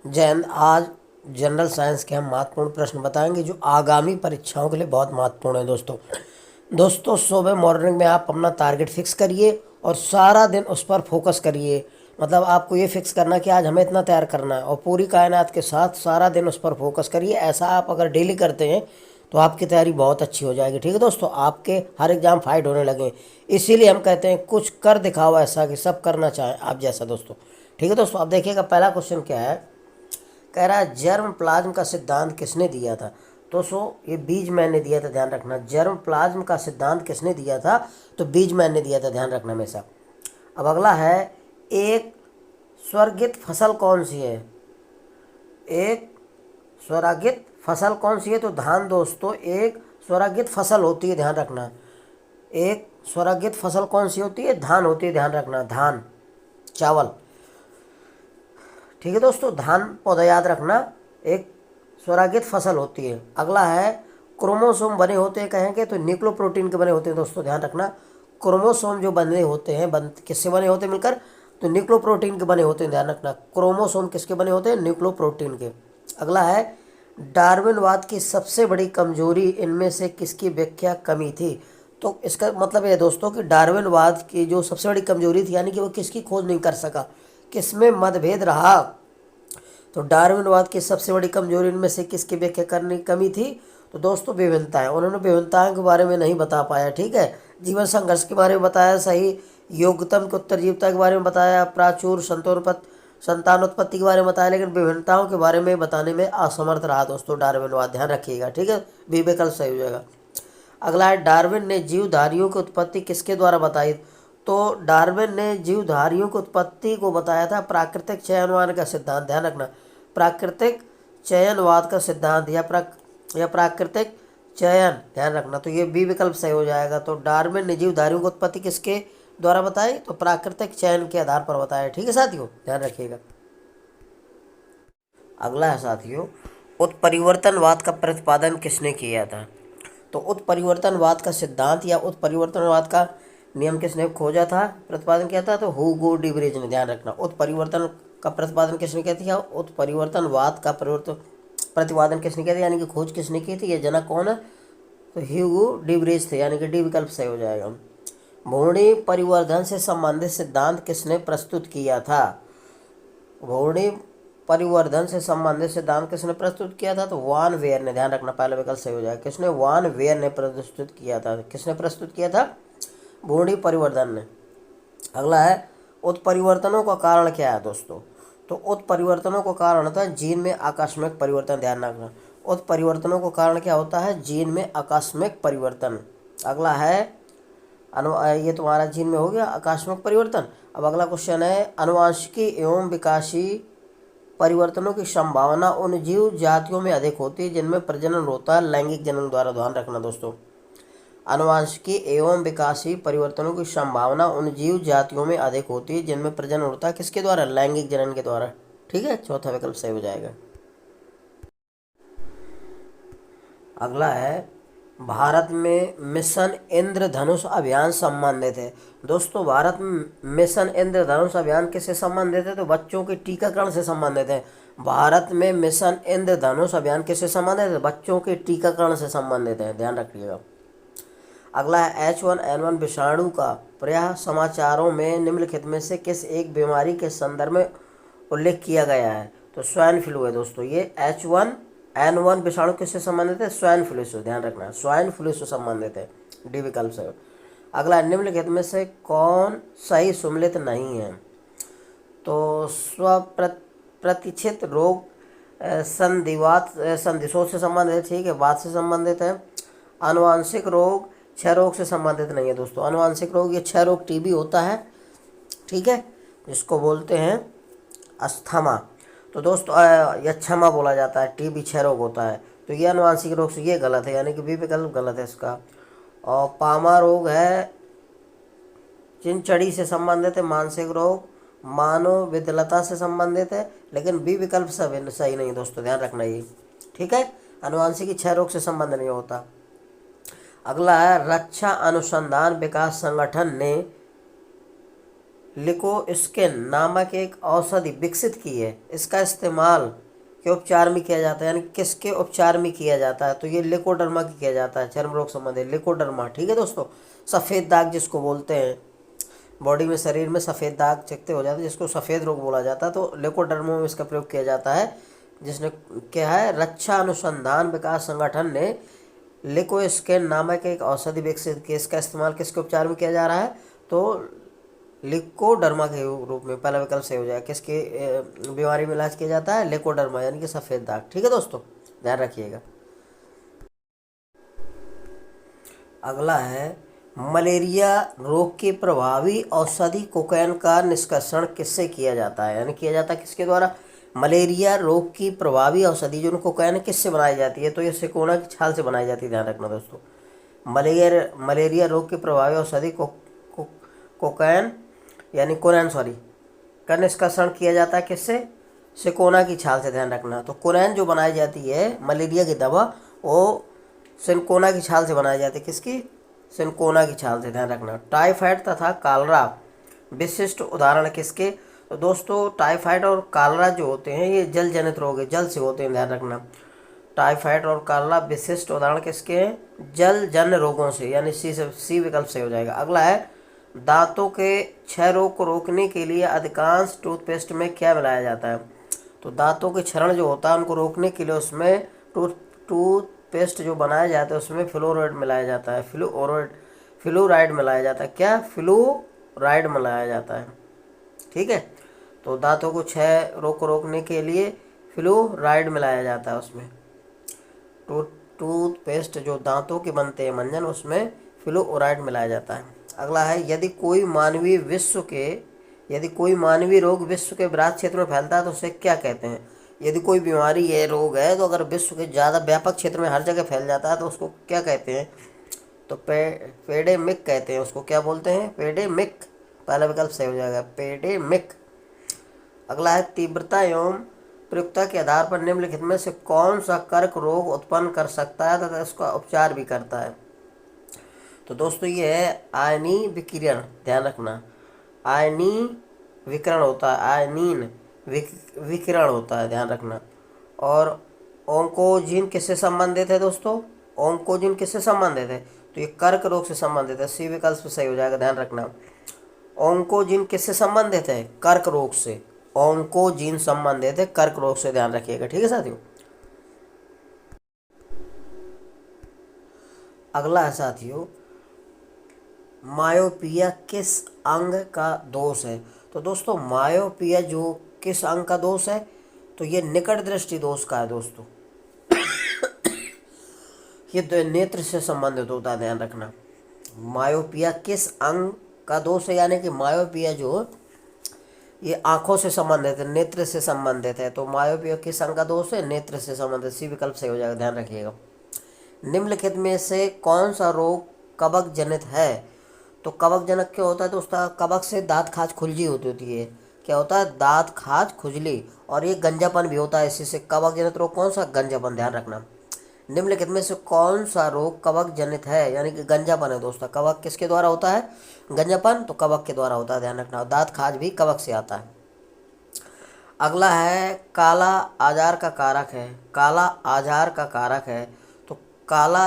जय हिंद। आज general science के हम महत्वपूर्ण प्रश्न बताएंगे जो आगामी परीक्षाओं के लिए बहुत महत्वपूर्ण है दोस्तों सुबह मॉर्निंग में आप अपना टारगेट फिक्स करिए और सारा दिन उस पर फोकस करिए। मतलब आपको ये फिक्स करना कि आज हमें इतना तैयार करना है और पूरी कायनात के साथ सारा दिन उस पर फोकस करिए। ऐसा आप अगर डेली करते हैं तो आपकी तैयारी बहुत अच्छी हो जाएगी। ठीक है दोस्तों, आपके हर एग्जाम फाइट होने लगे। इसीलिए हम कहते हैं कुछ कर दिखाओ ऐसा कि सब करना चाहें आप जैसा दोस्तों। ठीक है दोस्तों, अब देखिएगा पहला क्वेश्चन क्या है। कह रहा है जर्म प्लाज्म का सिद्धांत किसने दिया था। दोस्तों ये बीजमैन ने दिया था, ध्यान रखना। जर्म प्लाज्म का सिद्धांत किसने दिया था, तो बीजमैन ने दिया था, ध्यान रखना हमेशा। अब अगला है, एक स्वर्गित फसल कौन सी है। एक स्वरागित फसल कौन सी है, तो धान दोस्तों एक स्वरागित फसल होती है, ध्यान रखना। एक स्वरागित फसल कौन सी होती है, धान होती है, ध्यान रखना। धान, चावल। ठीक है दोस्तों, धान पौधा याद रखना एक स्वरागित फसल होती है। अगला है, क्रोमोसोम बने होते हैं कहेंगे तो न्यूक्लियोप्रोटीन के बने होते हैं दोस्तों, ध्यान रखना। क्रोमोसोम जो बने होते हैं किससे बने होते हैं मिलकर, तो न्यूक्लियोप्रोटीन के बने होते हैं, ध्यान रखना। क्रोमोसोम किसके बने होते हैं, न्यूक्लियोप्रोटीन के। अगला है, डार्विनवाद की सबसे बड़ी कमजोरी इनमें से किसकी व्याख्या कमी थी। तो इसका मतलब है दोस्तों कि डार्विनवाद की जो सबसे बड़ी कमजोरी थी, यानी कि वो किसकी खोज नहीं कर सका, किसमें मतभेद रहा। तो डार्विनवाद की सबसे बड़ी कमजोरी इनमें से किसकी व्याख्या करने की कमी थी, तो दोस्तों विभिन्नताएं। उन्होंने विभिन्नताओं के बारे में नहीं बता पाया। ठीक है, जीवन संघर्ष के बारे में बताया, सही योग्यतम के उत्तरजीविता के बारे में बताया, प्राचुर संतानोत्पत्ति के बारे में बताया, लेकिन विभिन्नताओं के बारे में बताने में असमर्थ रहा दोस्तों डार्विनवाद, ध्यान रखिएगा। ठीक है, बी विकल्प सही हो जाएगा। अगला है, डार्विन ने जीवधारियों की उत्पत्ति किसके द्वारा बताई। तो डार्विन ने जीवधारियों की उत्पत्ति को बताया था प्राकृतिक चयनवाद का सिद्धांत, ध्यान रखना। प्राकृतिक चयनवाद का सिद्धांत या प्राकृतिक चयन, ध्यान रखना। तो ये बी विकल्प सही हो जाएगा। तो डार्विन ने जीवधारियों की उत्पत्ति किसके द्वारा बताई, तो प्राकृतिक चयन के आधार पर बताया। ठीक है साथियों, ध्यान रखिएगा। अगला है साथियों, उत्परिवर्तनवाद का प्रतिपादन किसने किया था। तो उत्परिवर्तनवाद का सिद्धांत या उत्परिवर्तनवाद का नियम किसने खोजा था, प्रतिपादन किया था, तो हुगो डिब्रेज ने, ध्यान रखना। उत्परिवर्तन का प्रतिपादन किसने किया था, उत्परिवर्तनवाद का प्रतिपादन किसने किया था, यानी कि खोज किसने की थी, ये जनक कौन है, तो ह्यूगो डिब्रेज थे, यानी कि डी विकल्प सही हो जाएगा। भूमि परिवर्धन से संबंधित सिद्धांत किसने प्रस्तुत किया था। भूमि परिवर्धन से संबंधित सिद्धांत किसने प्रस्तुत किया था, तो वान वेयर ने, ध्यान रखना। पहला विकल्प सही हो जाएगा। किसने, वान वेयर ने प्रस्तुत किया था। किसने प्रस्तुत किया था, भूमि परिवर्धन ने। अगला है, उत्परिवर्तनों का कारण क्या है दोस्तों। तो उत्परिवर्तनों का कारण होता है जीन में आकस्मिक परिवर्तन, ध्यान रखना। उत्परिवर्तनों का कारण क्या होता है, जीन में आकस्मिक परिवर्तन। अगला है, ये तुम्हारा जीन में हो गया आकस्मिक परिवर्तन। अब अगला क्वेश्चन है, अनुवांशिकी एवं विकासी परिवर्तनों की संभावना उन जीव जातियों में अधिक होती है जिनमें प्रजनन होता है लैंगिक जनन द्वारा, ध्यान रखना दोस्तों। अनुवांशिकी एवं विकासी परिवर्तनों की संभावना उन जीव जातियों में अधिक होती है जिनमें प्रजनन होता है किसके द्वारा, लैंगिक जनन के द्वारा। ठीक है, चौथा विकल्प सही हो जाएगा। अगला है, भारत में मिशन इंद्रधनुष अभियान संबंधित है। दोस्तों भारत में मिशन इंद्रधनुष अभियान किससे संबंधित है, तो बच्चों के टीकाकरण से संबंधित है। भारत में मिशन इंद्रधनुष अभियान किससे संबंधित है, बच्चों के टीकाकरण से संबंधित है, ध्यान रखिएगा। अगला है, H1N1 विषाणु का प्रायः समाचारों में निम्नलिखित में से किस एक बीमारी के संदर्भ में उल्लेख किया गया है, तो स्वाइन फ्लू है दोस्तों। ये H1N1 विषाणु किससे संबंधित है, स्वाइन फ्लू से, ध्यान रखना, स्वाइन फ्लू से संबंधित है, डी विकल्प से। अगला, निम्नलिखित में से कौन सही सुमेलित नहीं है, तो स्वप्रतिष्ठित रोग संधिशोथ से संबंधित है, ठीक है, बात से संबंधित है। आनुवांशिक रोग क्षय रोग से संबंधित नहीं है दोस्तों। आनुवांशिक रोग, ये क्षय रोग टीबी होता है, ठीक है, जिसको बोलते हैं अस्थमा। तो दोस्तों यह क्षमा बोला जाता है, टीबी क्षय रोग होता है, तो ये आनुवांशिक रोग से, ये गलत है, यानी कि बी विकल्प गलत है इसका। और पामा रोग है चिनचड़ी से संबंधित है, मानसिक रोग मानव विद्युलता से संबंधित है, लेकिन बी विकल्प सही नहीं दोस्तों, ध्यान रखना ये। ठीक है, आनुवांशिक क्षय रोग से संबंध नहीं होता। अगला है, रक्षा अनुसंधान विकास संगठन ने लिकोस्किन नामक एक औषधि विकसित की है। इसका इस्तेमाल के उपचार में किया जाता है, यानी किसके उपचार में किया जाता है? तो ये लिकोडर्मा की किया जाता है, चर्म रोग संबंधी लिकोडर्मा। ठीक है दोस्तों, सफ़ेद दाग जिसको बोलते हैं, बॉडी में शरीर में सफ़ेद दाग चिकते हो जाते हैं जिसको सफ़ेद रोग बोला जाता है, तो लिकोडर्मा में इसका प्रयोग किया जाता है। जिसने क्या है, रक्षा अनुसंधान विकास संगठन ने लिकोस्किन नामक एक औषधि विकसित की। इसका इस्तेमाल किसके उपचार में किया जा रहा है? तो लिकोडर्मा के रूप में पहला विकल्प सही हो जाएगा। किसकी बीमारी में इलाज किया जाता है? लिकोडर्मा, यानी कि सफ़ेद दाग। ठीक है दोस्तों, ध्यान रखिएगा। अगला है, मलेरिया रोग की प्रभावी औषधि कोकेन का निष्कर्षण किससे किया जाता है? यानी किया जाता है किसके द्वारा? मलेरिया रोग की प्रभावी औषधि जो कोकेन किससे बनाई जाती है? तो ये सिकोना की छाल से बनाई जाती है। ध्यान रखना दोस्तों, मलेरिया रोग की प्रभावी औषधि कोकेन यानी कोरैन सॉरी का निष्कर्षण किया जाता है किससे? सिकोना की छाल से। ध्यान रखना, तो कोरैन जो बनाई जाती है मलेरिया की दवा, वो सिनकोना की छाल से बनाई जाती है। किसकी? सिनकोना की छाल से। ध्यान रखना। टाइफाइड तथा कालरा विशिष्ट उदाहरण किसके? तो दोस्तों टाइफाइड और कालरा जो होते हैं ये जल जनित रोग है, जल से होते हैं। ध्यान रखना, टाइफाइड और कालरा विशिष्ट उदाहरण किसके हैं? जल जन्य रोगों से, यानी सी विकल्प से हो जाएगा। अगला है, दांतों के क्षय रोग को रोकने के लिए अधिकांश टूथपेस्ट में क्या मिलाया जाता है? तो दांतों के क्षरण जो होता है उनको रोकने के लिए उसमें टूथपेस्ट जो बनाया जाता है उसमें फ्लोराइड मिलाया जाता है। फ्लोराइड मिलाया जाता है। क्या? फ्लोराइड मिलाया जाता है। ठीक है, तो दांतों को क्षय रोग को रोकने के लिए फ्लोराइड मिलाया जाता है उसमें। टूथपेस्ट जो दांतों के बनते हैं मंजन, उसमें फ्लोराइड मिलाया जाता है। अगला है, यदि कोई मानवीय रोग विश्व के बृहद क्षेत्र में फैलता है तो उसे क्या कहते हैं? यदि कोई बीमारी है, रोग है, तो अगर विश्व के ज़्यादा व्यापक क्षेत्र में हर जगह फैल जाता है तो उसको क्या कहते हैं? तो पेडेमिक कहते हैं उसको। क्या बोलते हैं? पेडेमिक। पहला विकल्प सही हो जाएगा, पेडेमिक। अगला है, तीव्रता एवं प्रयुक्तता के आधार पर निम्नलिखित में से कौन सा कर्क रोग उत्पन्न कर सकता है तथा इसका उपचार भी करता है? तो दोस्तों ये है आयनी विकिरण। ध्यान रखना, आयनी विकिरण होता है, आयनीन विकिरण होता है। ध्यान रखना। और ओंकोजिन किससे संबंधित है दोस्तों? ओंकोजिन किससे संबंधित है? तो ये कर्क रोग से संबंधित है। सी विकल्प सही हो जाएगा। ध्यान रखना, ओंकोजिन किससे संबंधित है? कर्क रोग से। ओंकोजिन संबंधित है कर्क रोग से। ध्यान रखिएगा। ठीक है साथियों। अगला है साथियों, मायोपिया किस अंग का दोष है? तो दोस्तों मायोपिया जो किस अंग का दोष है? तो ये निकट दृष्टि दोष का है दोस्तों। ये नेत्र से संबंधित होता है। ध्यान रखना, मायोपिया किस अंग का दोष है? यानी कि मायोपिया जो ये आंखों से संबंधित है, नेत्र से संबंधित है। तो मायोपिया किस अंग का दोष है? नेत्र से संबंधित। सी विकल्प सही हो जाएगा। ध्यान रखिएगा। निम्नलिखित में से कौन सा रोग कवक जनित है? तो कवक जनक क्या होता है दोस्तों? कवक से दांत खाज खुजली होती है। क्या होता है? दांत खाज खुजली। और ये गंजापन भी होता है इसी से। कवक जनित रोग कौन सा? गंजापन। ध्यान रखना, निम्नलिखित में से कौन सा रोग कवक जनित है? यानी कि गंजापन है दोस्तों। कवक किसके द्वारा होता है? गंजापन, तो कवक के द्वारा होता है। ध्यान रखना, दांत खाज भी कवक से आता है। अगला है, काला आजार का कारक है। काला आजार का कारक है, तो काला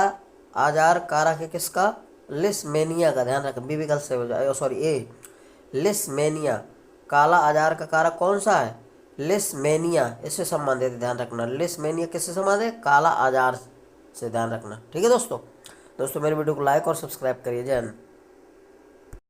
आजार कारक है किसका? लिस्मेनिया का। ध्यान रखें, बी विकल्प से हो जाए, सॉरी ए, लिस्मेनिया। काला आजार का कारक कौन सा है? लिस्मेनिया, इससे संबंधित। ध्यान रखना, लिस्मेनिया किससे संबंधित है? काला आजार से। ध्यान रखना। ठीक है दोस्तों, मेरे वीडियो को लाइक और सब्सक्राइब करिए। जय हिंद।